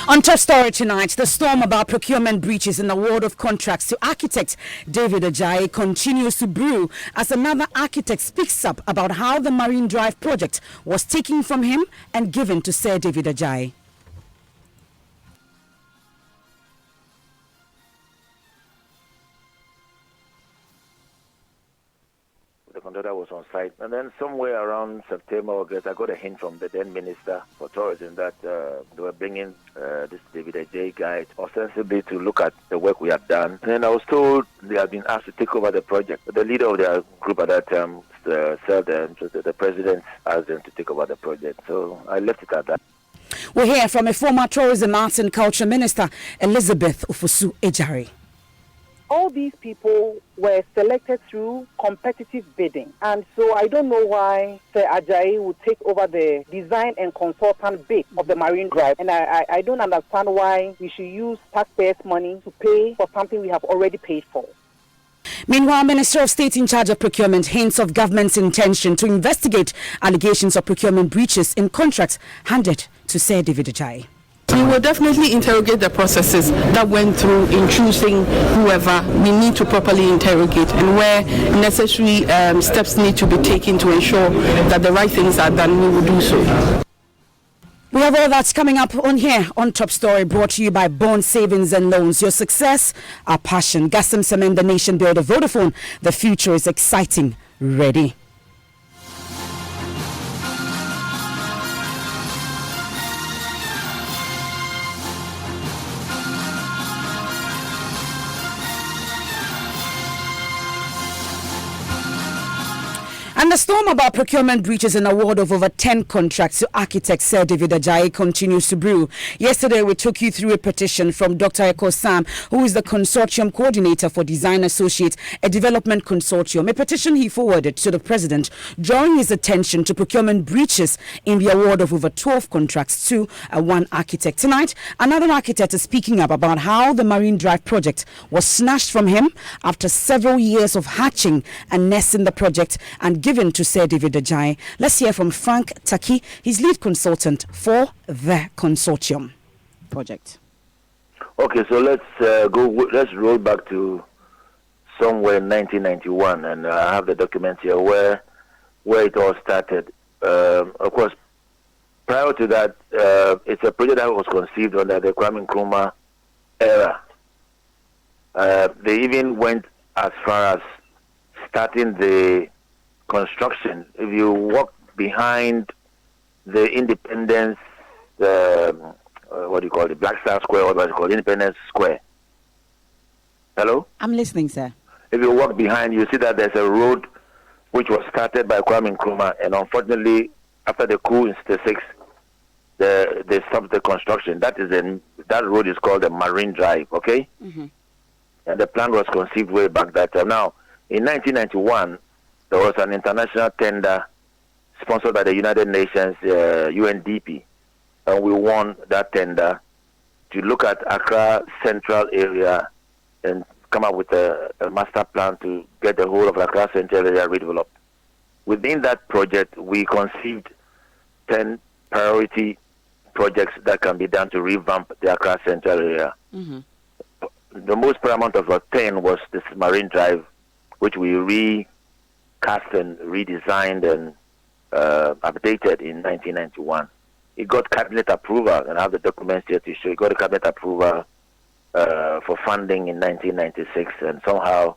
On Top Story tonight, the storm about procurement breaches in the award of contracts to architect David Ajayi continues to brew as another architect speaks up about how the Marine Drive project was taken from him and given to Sir David Ajayi. The contractor was on site, and then somewhere around September, August, I got a hint from the then Minister for Tourism that they were bringing this David Ajayi guy ostensibly to look at the work we have done. And I was told they had been asked to take over the project. The leader of their group at that time said the president asked them to take over the project. So I left it at that. We'll hear from a former Tourism, Arts and Culture Minister, Elizabeth Ufosu Ejari. All these people were selected through competitive bidding. And so I don't know why Sir Ajayi would take over the design and consultant bit of the Marine Drive. And I don't understand why we should use taxpayers' money to pay for something we have already paid for. Meanwhile, Minister of State in charge of procurement hints of government's intention to investigate allegations of procurement breaches in contracts handed to Sir David Ajayi. We will definitely interrogate the processes that went through in choosing whoever we need to properly interrogate, and where necessary steps need to be taken to ensure that the right things are done, we will do so. We have all that's coming up on here on Top Story, brought to you by Bond Savings and Loans. Your success, our passion. Gassim Cement, the nation builder. Vodafone, the future is exciting. Ready. And the storm about procurement breaches and award of over 10 contracts to architect Sir David Ajayi continues to brew. Yesterday, we took you through a petition from Dr. Eko Sam, who is the consortium coordinator for Design Associates, a development consortium. A petition he forwarded to the president, drawing his attention to procurement breaches in the award of over 12 contracts to one architect. Tonight, another architect is speaking up about how the Marine Drive project was snatched from him after several years of hatching and nesting the project and given to Sir David Ajayi. Let's hear from Frank Taki, his lead consultant for the consortium project. Okay, so let's roll back to somewhere in 1991, and I have the documents here where it all started. Of course, prior to that, it's a project that was conceived under the Kwame Nkrumah era. They even went as far as starting the construction. If you walk behind the Independence, what do you call it, Black Star Square, or what do you call it, Independence Square. Hello? I'm listening, sir. If you walk behind, you see that there's a road which was started by Kwame Nkrumah, and unfortunately, after the coup in '66, they stopped the construction. That road is called the Marine Drive, okay? Mm-hmm. And the plan was conceived way back that time. Now, in 1991, there was an international tender sponsored by the United Nations, UNDP, and we won that tender to look at Accra Central area and come up with a master plan to get the whole of Accra Central area redeveloped. Within that project, we conceived 10 priority projects that can be done to revamp the Accra Central area. Mm-hmm. The most paramount of the 10 was this Marine Drive, which we recast and redesigned and updated in 1991. It got cabinet approval, and I have the documents here to show. It got a cabinet approval for funding in 1996, and somehow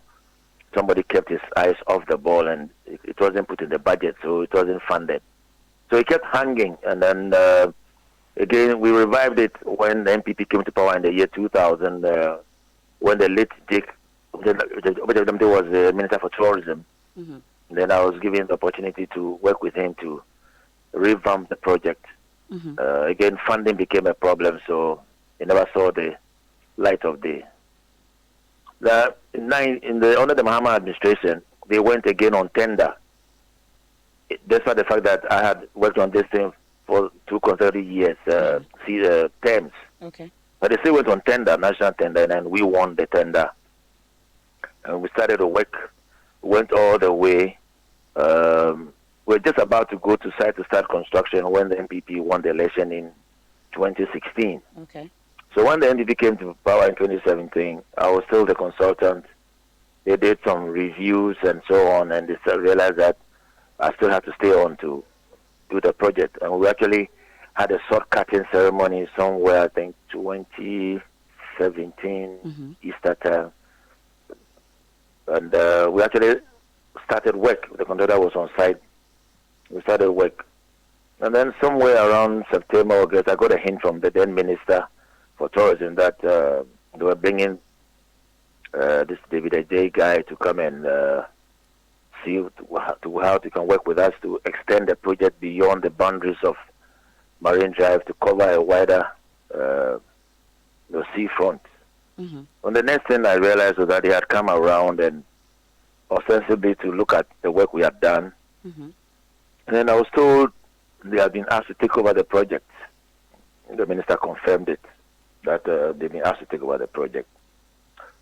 somebody kept his eyes off the ball, and it wasn't put in the budget, so it wasn't funded. So it kept hanging, and then again we revived it when the MPP came to power in the year 2000, when the late Jake was the Minister for Tourism. Mm-hmm. Then I was given the opportunity to work with him to revamp the project. Mm-hmm. Again, funding became a problem, so he never saw the light of day. Under the Mahama administration, they went again on tender. Despite the fact that I had worked on this thing for 2 consecutive years, terms. Okay. But they still went on tender, national tender, and we won the tender. And we started to work, went all the way. We're just about to go to site to start construction when the MPP won the election in 2016. Okay. So when the NDP came to power in 2017, I was still the consultant. They did some reviews and so on, and they realized that I still had to stay on to do the project. And we actually had a sword cutting ceremony somewhere, I think 2017, Easter time. And we actually started work. The contractor was on site. We started work. And then somewhere around September, August, I got a hint from the then Minister for Tourism that they were bringing this David Ajay guy to come and see how they can work with us to extend the project beyond the boundaries of Marine Drive to cover a wider seafront. And the next thing I realized was that they had come around and ostensibly to look at the work we had done. And then I was told they had been asked to take over the project. The minister confirmed it, that they've been asked to take over the project.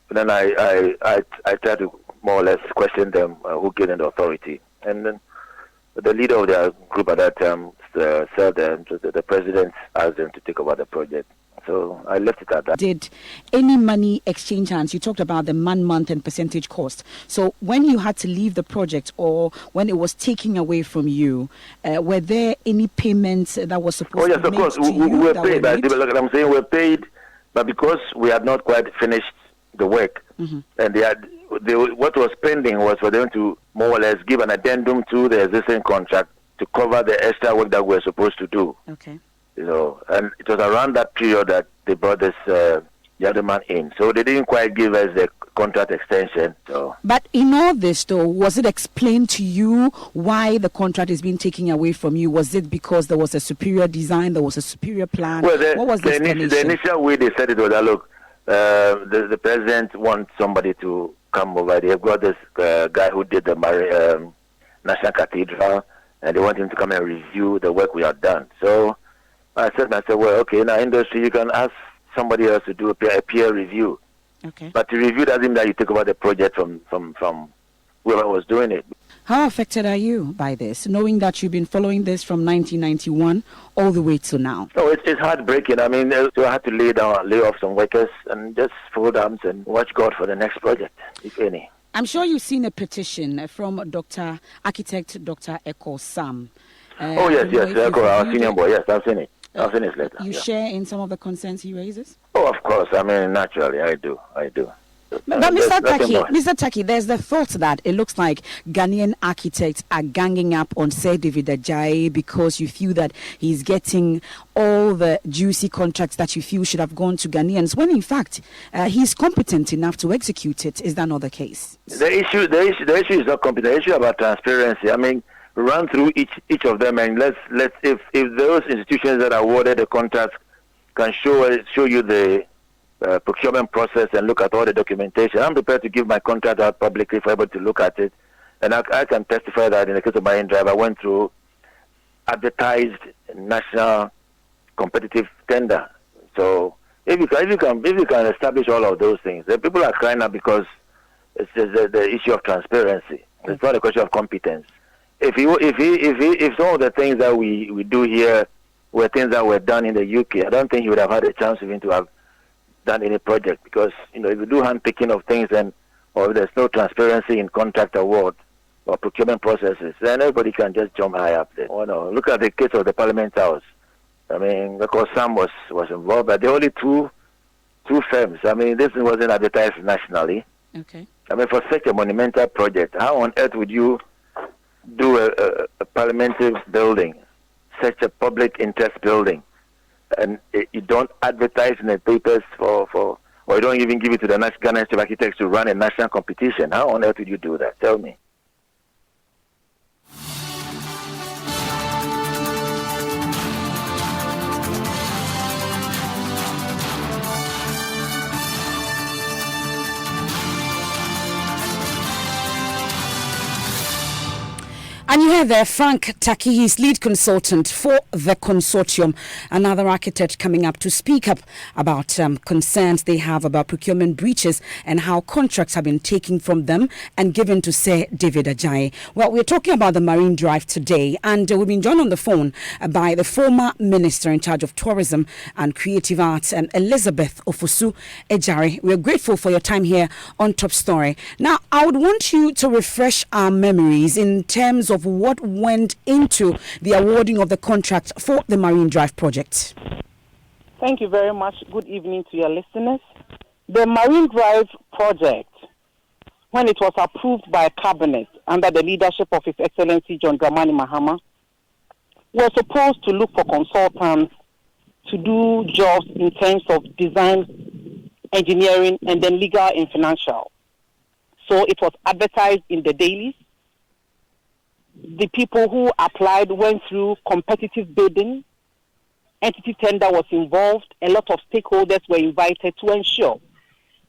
And then I tried to more or less question them who gave them the authority. And then the leader of their group at that time said the president asked them to take over the project. So I left it at that. Did any money exchange hands? You talked about the month and percentage cost. So when you had to leave the project or when it was taken away from you, were there any payments that was supposed to be made? Oh, yes, of course. We were paid. Like I'm saying, we were paid, but because we had not quite finished the work, and what was pending was for them to more or less give an addendum to the existing contract to cover the extra work that we were supposed to do. Okay. And it was around that period that they brought this gentleman in. So they didn't quite give us the contract extension. So. But in all this, though, was it explained to you why the contract is being taken away from you? Was it because there was a superior design, there was a superior plan? Well, what was the initial way they said it was that, look, the president wants somebody to come over. They've got this guy who did the National Cathedral, and they want him to come and review the work we have done. So I said, well, okay, in our industry, you can ask somebody else to do a peer review. Okay. But the review doesn't mean that you take over the project from whoever was doing it. How affected are you by this, knowing that you've been following this from 1991 all the way to now? Oh, it's heartbreaking. I mean, so I had to lay off some workers and just fold arms and watch God for the next project, if any. I'm sure you've seen a petition from Architect Dr. Eko Sam. Yes, Eko, our senior boy. Yes, I've seen it. I've seen his letter. You share in some of the concerns he raises? Oh, of course. I mean, naturally, I do. But Mr. Taki, there's the thought that it looks like Ghanaian architects are ganging up on Sir David Ajay because you feel that he's getting all the juicy contracts that you feel should have gone to Ghanaians, when in fact he's competent enough to execute it. Is that not the case? The issue is not competence. The issue about transparency. I mean, run through each of them and let's if those institutions that awarded the contracts can show you the procurement process and look at all the documentation. I'm prepared to give my contract out publicly for everybody to look at it. And I can testify that in the case of Marine Drive, I went through advertised national competitive tender. So if you can establish all of those things, the people are crying out because it's just the issue of transparency. It's not a question of competence. If some of the things that we do here were things that were done in the UK, I don't think he would have had a chance even to have done any project, because if you do handpicking of things or if there's no transparency in contract award or procurement processes, then everybody can just jump high up there. Oh, no. Look at the case of the Parliament House. I mean, because Sam was involved, but the only two firms. I mean, this wasn't advertised nationally. Okay. I mean, for such a monumental project, how on earth would you do a parliamentary building, such a public interest building, and you don't advertise in the papers or you don't even give it to the National Institute of Architects to run a national competition? How on earth would you do that? Tell me. And you hear there Frank Taki, he's lead consultant for the consortium, another architect coming up to speak up about concerns they have about procurement breaches and how contracts have been taken from them and given to Sir David Ajayi. Well, we're talking about the Marine Drive today, and we've been joined on the phone by the former Minister in charge of Tourism and Creative Arts, Elizabeth Ofosu Ejari. We're grateful for your time here on Top Story. Now, I would want you to refresh our memories in terms of what went into the awarding of the contract for the Marine Drive project. Thank you very much. Good evening to your listeners. The Marine Drive project, when it was approved by Cabinet under the leadership of His Excellency John Dramani Mahama, was supposed to look for consultants to do jobs in terms of design, engineering, and then legal and financial. So it was advertised in the dailies. The people who applied went through competitive bidding. Entity tender was involved. A lot of stakeholders were invited to ensure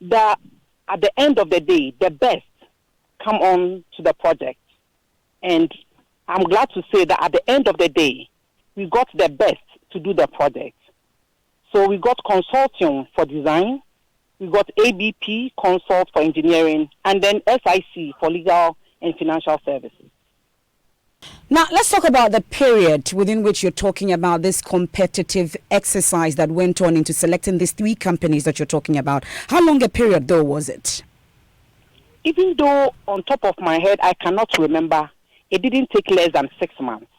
that at the end of the day, the best come on to the project. And I'm glad to say that at the end of the day, we got the best to do the project. So we got consortium for design, we got ABP consult for engineering, and then SIC for legal and financial services. Now, let's talk about the period within which you're talking about this competitive exercise that went on into selecting these three companies that you're talking about. How long a period, though, was it? Even though on top of my head, I cannot remember, it didn't take less than 6 months.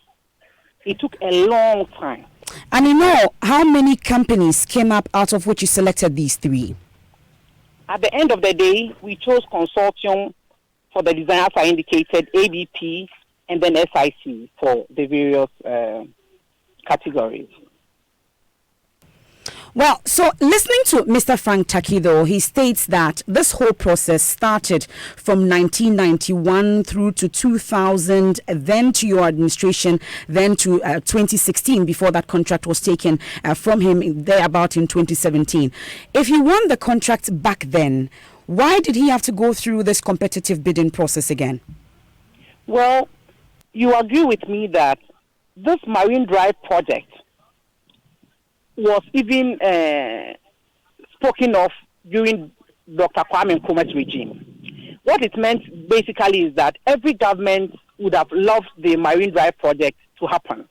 It took a long time. And you know, how many companies came up out of which you selected these three? At the end of the day, we chose consortium for the design, as I indicated, ABP, and then SIC for the various categories. Well, so listening to Mr. Frank Taki, though, he states that this whole process started from 1991 through to 2000, then to your administration, then to 2016, before that contract was taken from him thereabout in 2017. If he won the contract back then, why did he have to go through this competitive bidding process again? Well, you agree with me that this Marine Drive project was even spoken of during Dr. Kwame Nkrumah's regime. What it meant basically is that every government would have loved the Marine Drive project to happen.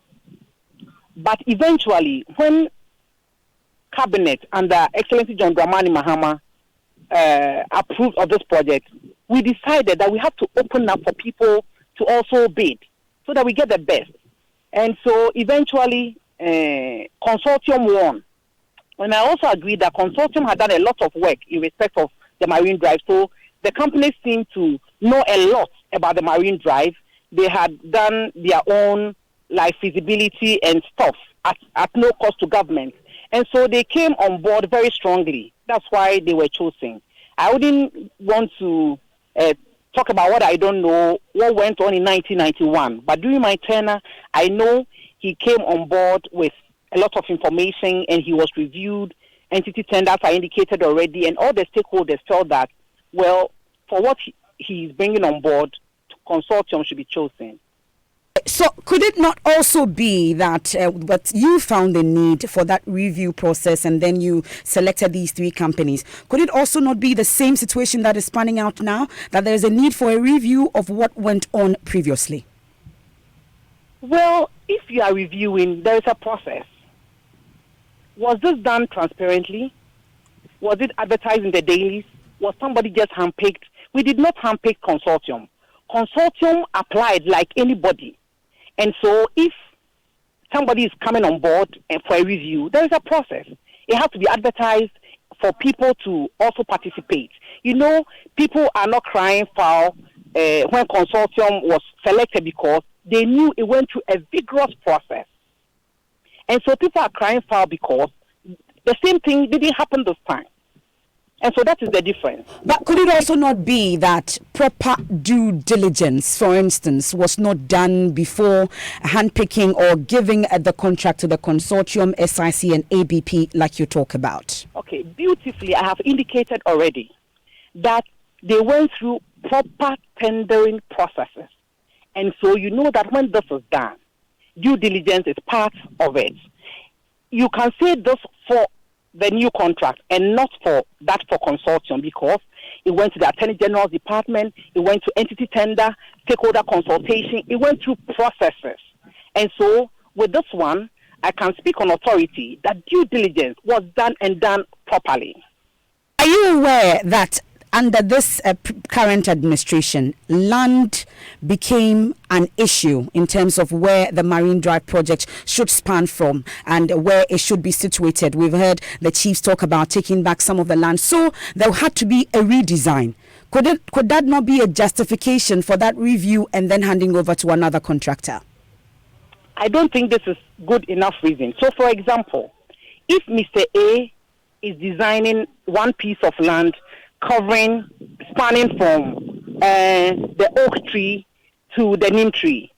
But eventually, when Cabinet under Excellency John Dramani Mahama approved of this project, we decided that we have to open up for people to also bid so that we get the best. And so eventually, consortium won. And I also agree that consortium had done a lot of work in respect of the Marine Drive. So the companies seem to know a lot about the Marine Drive. They had done their own like feasibility and stuff at no cost to government. And so they came on board very strongly. That's why they were chosen. I wouldn't want to talk about what I don't know, what went on in 1991. But during my tenure, I know he came on board with a lot of information and he was reviewed. Entity tenders I indicated already, and all the stakeholders felt that, well, for what he's bringing on board, consortium should be chosen. So could it not also be that you found the need for that review process and then you selected these three companies? Could it also not be the same situation that is panning out now, that there is a need for a review of what went on previously? Well, if you are reviewing, there is a process. Was this done transparently? Was it advertised in the dailies? Was somebody just handpicked? We did not handpick consortium. Consortium applied like anybody. And so if somebody is coming on board for a review, there is a process. It has to be advertised for people to also participate. You know, people are not crying foul when consortium was selected because they knew it went through a vigorous process. And so people are crying foul because the same thing didn't happen this time. And so that is the difference. But could it also not be that proper due diligence, for instance, was not done before handpicking or giving the contract to the consortium, SIC and ABP like you talk about? Okay, beautifully, I have indicated already that they went through proper tendering processes. And so you know that when this is done, due diligence is part of it. You can say this for the new contract and not for that for consortium, because it went to the Attorney General's department, it went to entity tender, stakeholder consultation, it went through processes. And so with this one, I can speak on authority that due diligence was done and done properly. Are you aware that under this current administration, land became an issue in terms of where the Marine Drive project should span from and where it should be situated? We've heard the chiefs talk about taking back some of the land. So there had to be a redesign. Could that not be a justification for that review and then handing over to another contractor? I don't think this is good enough reason. So, for example, if Mr. A is designing one piece of land spanning from the oak tree to the neem tree,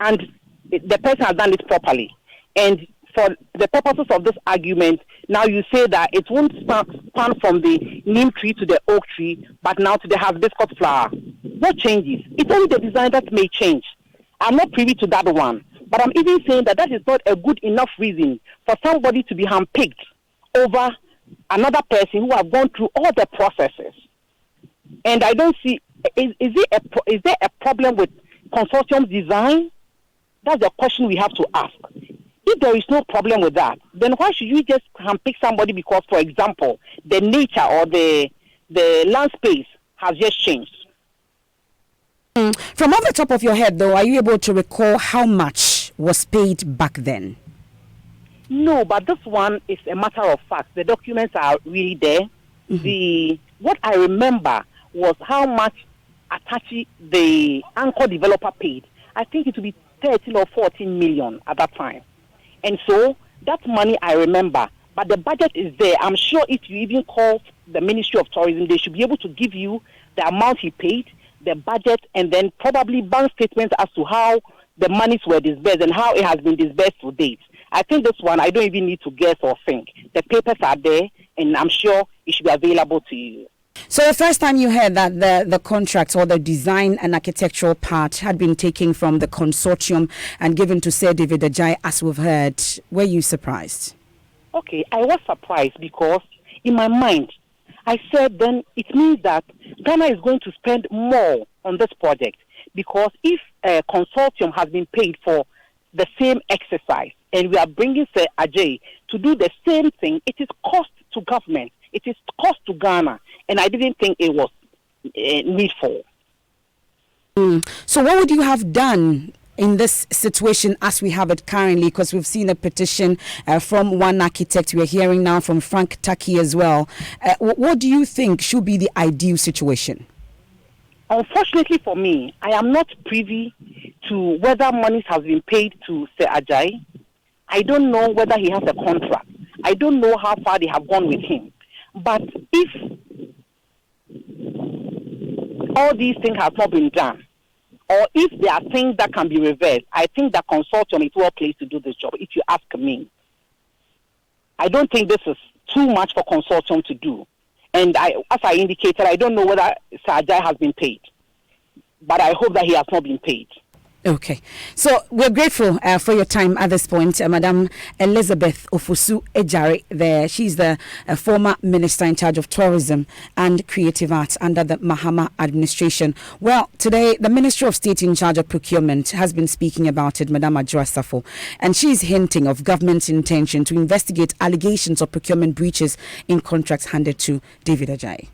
and the person has done it properly, and for the purposes of this argument, now you say that it won't span from the neem tree to the oak tree, but now to the hibiscus flower. What changes? It's only the design that may change. I'm not privy to that one, but I'm even saying that is not a good enough reason for somebody to be handpicked over another person who have gone through all the processes. And I don't see, is there a problem with consortium design? That's the question we have to ask. If there is no problem with that, then why should you just handpick somebody because, for example, the nature or the land space has just changed? From off the top of your head, though, are you able to recall how much was paid back then? No, but this one is a matter of fact. The documents are really there. Mm-hmm. What I remember was how much Atachi, the anchor developer, paid. I think it would be 13 or 14 million at that time. And so that money I remember, but the budget is there. I'm sure if you even call the Ministry of Tourism, they should be able to give you the amount he paid, the budget, and then probably bank statements as to how the monies were disbursed and how it has been disbursed to date. I think this one, I don't even need to guess or think. The papers are there, and I'm sure it should be available to you. So the first time you heard that the contract or the design and architectural part had been taken from the consortium and given to Sir David Ajay, as we've heard, were you surprised? Okay, I was surprised because in my mind, I said then it means that Ghana is going to spend more on this project, because if a consortium has been paid for the same exercise and we are bringing Sir Ajay to do the same thing, it is cost to government, it is cost to Ghana, and I didn't think it was needful. So what would you have done in this situation as we have it currently? Because we've seen a petition from one architect. We're hearing now from Frank Taki as well. What do you think should be the ideal situation? Unfortunately for me, I am not privy to whether monies has been paid to Sir Ajay. I don't know whether he has a contract. I don't know how far they have gone with him. But if all these things have not been done, or if there are things that can be reversed, I think that consortium is well placed to do this job, if you ask me. I don't think this is too much for consortium to do. And as I indicated, I don't know whether Sir Ajay has been paid. But I hope that he has not been paid. Okay. So we're grateful for your time at this point. Madam Elizabeth Ofosu Ejare there. She's the former minister in charge of tourism and creative arts under the Mahama administration. Well, today the Ministry of State in charge of procurement has been speaking about it, Madam Adjoa Safo, and she's hinting of government's intention to investigate allegations of procurement breaches in contracts handed to David Ajay.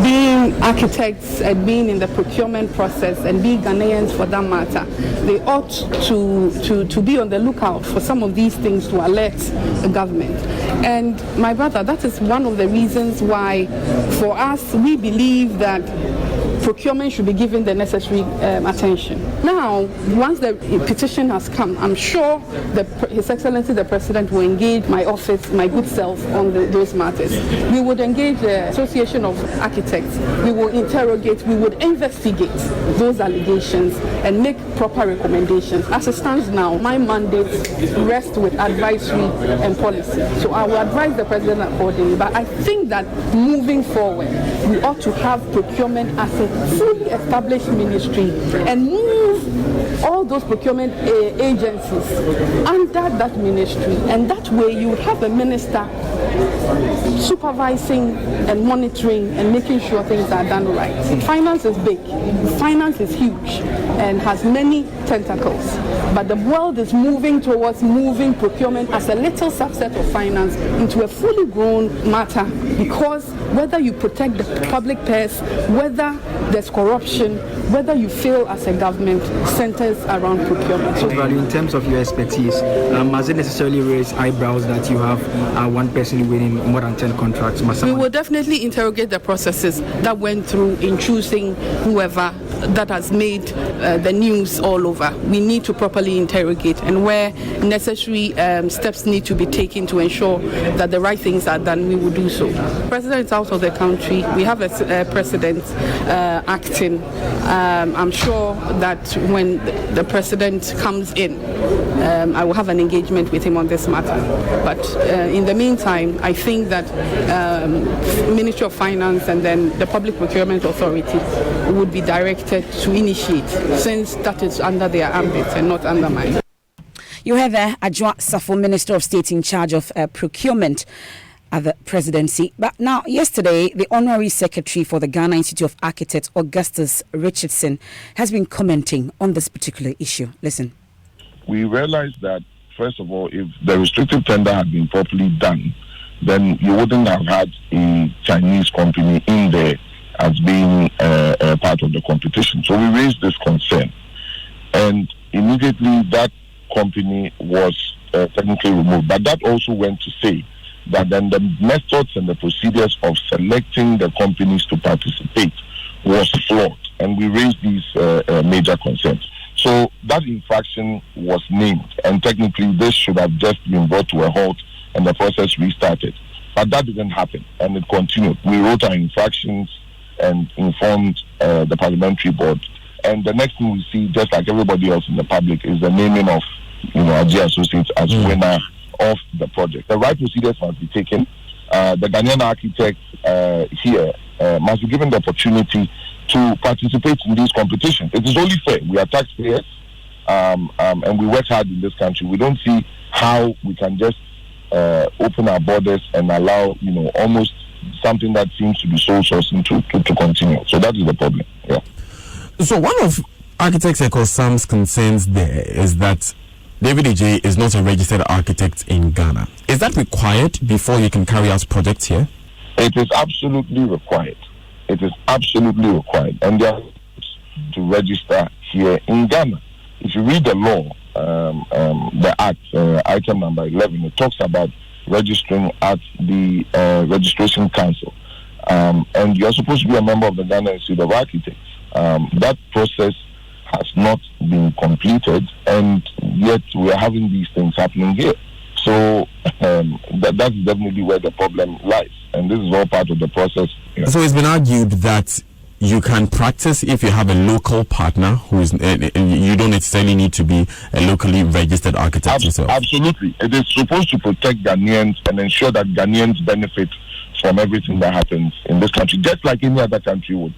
Being architects and being in the procurement process and being Ghanaians for that matter, they ought to be on the lookout for some of these things to alert the government. And my brother, that is one of the reasons why for us we believe that procurement should be given the necessary attention. Now, once the petition has come, I'm sure His Excellency the President will engage my office, my good self, on those matters. We would engage the Association of Architects. We will interrogate, we would investigate those allegations and make proper recommendations. As it stands now, my mandate rests with advisory and policy. So I will advise the President accordingly. But I think that moving forward, we ought to have procurement as a fully established ministry and move move all those procurement agencies under that ministry, and that way you would have a minister supervising and monitoring and making sure things are done right. Finance is big, finance is huge and has many tentacles, but the world is moving towards moving procurement as a little subset of finance into a fully grown matter, because whether you protect the public purse, whether there's corruption, whether you fail as a government, centers around procurement. So, in terms of your expertise, has it necessarily raised eyebrows that you have one person winning more than 10 contracts? We will definitely interrogate the processes that went through in choosing whoever that has made the news all over. We need to properly interrogate, and where necessary steps need to be taken to ensure that the right things are done, we will do so. The president is out of the country. We have a president acting. I'm sure that when the president comes in, I will have an engagement with him on this matter. But in the meantime, I think that Ministry of Finance and then the Public Procurement Authority would be directed to initiate, since that is under their ambit and not under mine. You have Adjoa Safo, Minister of State in charge of procurement at the presidency. But now, yesterday, the Honorary Secretary for the Ghana Institute of Architects, Augustus Richardson, has been commenting on this particular issue. Listen. We realized that, first of all, if the restrictive tender had been properly done, then you wouldn't have had a Chinese company in there as being a part of the competition. So we raised this concern. And immediately that company was technically removed. But that also went to say that then the methods and the procedures of selecting the companies to participate was flawed. And we raised these major concerns. So that infraction was named, and technically this should have just been brought to a halt and the process restarted. But that didn't happen, and it continued. We wrote our infractions and informed the parliamentary board. And the next thing we see, just like everybody else in the public, is the naming of Ajay Associates as winner of the project. The right procedures must be taken. The Ghanaian architects here must be given the opportunity to participate in these competitions. It is only fair. We are taxpayers, and we work hard in this country. We don't see how we can just open our borders and allow, almost something that seems to be sole sourcing to continue. So that is the problem. Yeah. So one of Architects Echo Sam's concerns there is that David J is not a registered architect in Ghana. Is that required before you can carry out projects here? It is absolutely required. It is absolutely required. And there are to register here in Ghana. If you read the law, the Act, item number 11, it talks about registering at the Registration Council. And you're supposed to be a member of the Ghana Institute of Architects. That process has not been completed, and yet we are having these things happening here. So that's definitely where the problem lies, and this is all part of the process. So it's been argued that you can practice if you have a local partner who is, you don't necessarily need to be a locally registered architect yourself. Absolutely. It is supposed to protect Ghanaians and ensure that Ghanaians benefit from everything that happens in this country, just like any other country would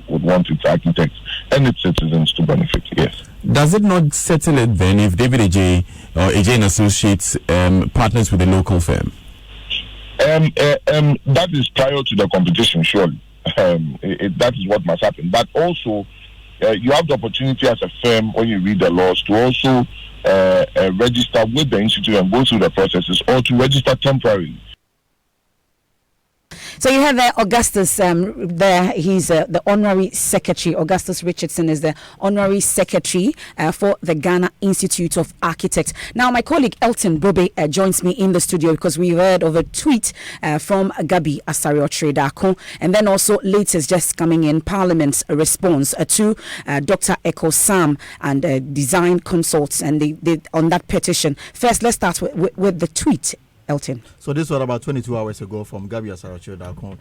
want its architects and its citizens to benefit. Yes. Does it not settle it then if David AJ or AJ and Associates partners with a local firm? That is prior to the competition, surely. That is what must happen. But also, you have the opportunity as a firm, when you read the laws, to also register with the institute and go through the processes, or to register temporarily. So you have Augustus there. He's the Honorary Secretary. Augustus Richardson is the Honorary Secretary for the Ghana Institute of Architects. Now, my colleague Elton Bobe joins me in the studio because we heard of a tweet from Gabi Asare-Otreda, and then also latest just coming in, Parliament's response to Dr. Echo Sam and Design Consults, and they on that petition. First, let's start with the tweet. Elton. So this was about 22 hours ago from Gabi Asare-Otreda,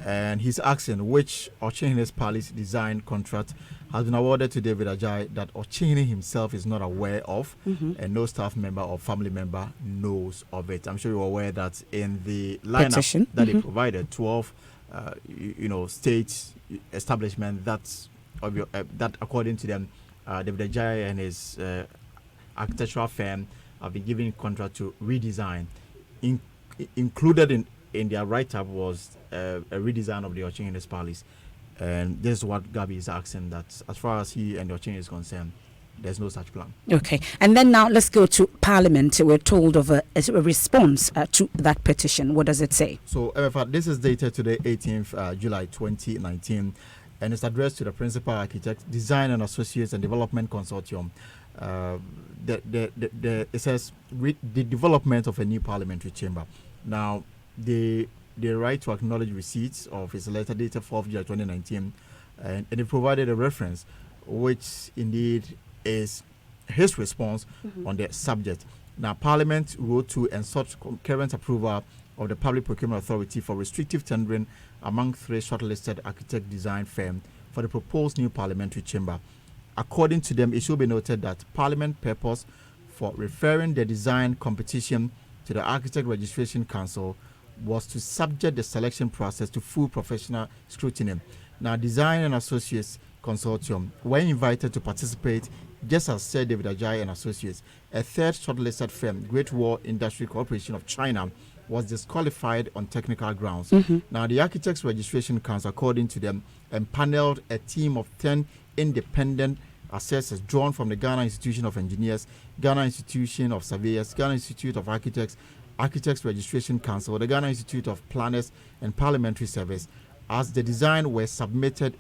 and he's asking which Ochini's Palace design contract has been awarded to David Ajay that Ochini himself is not aware of, and no staff member or family member knows of it. I'm sure you're aware that in the lineup petition that they provided, 12 state establishment that according to them David Ajay and his architectural firm have been given contract to redesign. Included in their write-up was a redesign of the Ochenines Palace. And this is what Gabby is asking, that as far as he and the Ochenines is concerned, there's no such plan. Okay. And then now let's go to Parliament. We're told of a response to that petition. What does it say? So, this is dated today, 18th July 2019, and it's addressed to the Principal Architect, Design and Associates and Development Consortium. It says the development of a new parliamentary chamber. Now, the right to acknowledge receipts of his letter dated 4th July 2019, and it provided a reference, which indeed is his response on the subject. Now, Parliament wrote to and sought concurrent approval of the Public Procurement Authority for restrictive tendering among 3 shortlisted architect design firms for the proposed new parliamentary chamber. According to them, it should be noted that Parliament purpose for referring the design competition to the Architect Registration Council was to subject the selection process to full professional scrutiny. Now, Design and Associates Consortium were invited to participate, just as said David Ajay and Associates. A third shortlisted firm, Great Wall Industry Corporation of China, was disqualified on technical grounds. Now, the Architects Registration Council, according to them, empaneled a team of 10 independent assessors drawn from the Ghana Institution of Engineers, Ghana Institution of Surveyors, Ghana Institute of Architects, Architects Registration Council, the Ghana Institute of Planners and Parliamentary Service. As the design were submitted,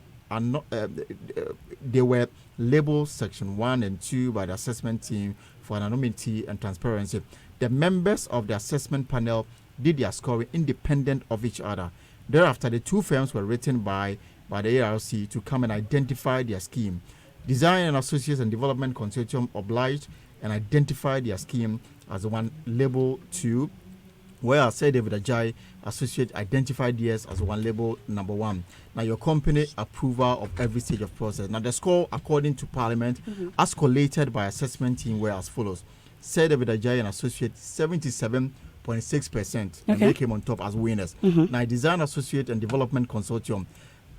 they were labeled Section 1 and 2 by the assessment team for anonymity and transparency. The members of the assessment panel did their scoring independent of each other. Thereafter, the 2 firms were written by the ARC to come and identify their scheme. Design and Associates and Development Consortium obliged and identified their scheme as the one labeled 2, whereas said David Ajay Associate identified theirs as one labeled number 1. Now, your company approval of every stage of process. Now, the score according to Parliament, as collated by assessment team, were as follows. Said David Ajay and Associate 77.6%, and they came on top as winners. Now, Design Associate and Development Consortium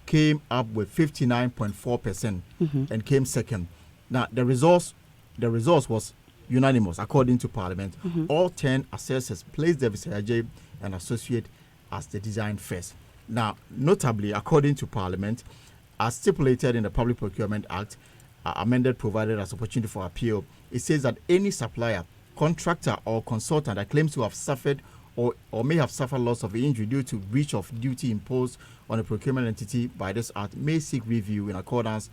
came up with 59.4% and came second. Now, the results was unanimous according to Parliament. All 10 assessors placed David Ajay and Associate as the design first. Now, notably, according to Parliament, as stipulated in the Public Procurement Act, amended provided as opportunity for appeal, it says that any supplier, contractor or consultant that claims to have suffered or may have suffered loss of injury due to breach of duty imposed on a procurement entity by this act may seek review in accordance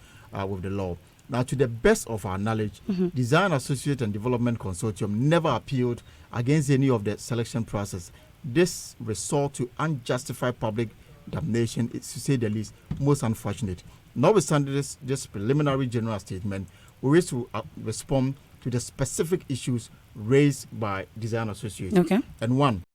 with the law. Now, to the best of our knowledge, Design Associate and Development Consortium never appealed against any of the selection process. This resort to unjustified public damnation is, to say the least, most unfortunate. Notwithstanding this preliminary general statement, we wish to respond to the specific issues raised by Design Associates. And one,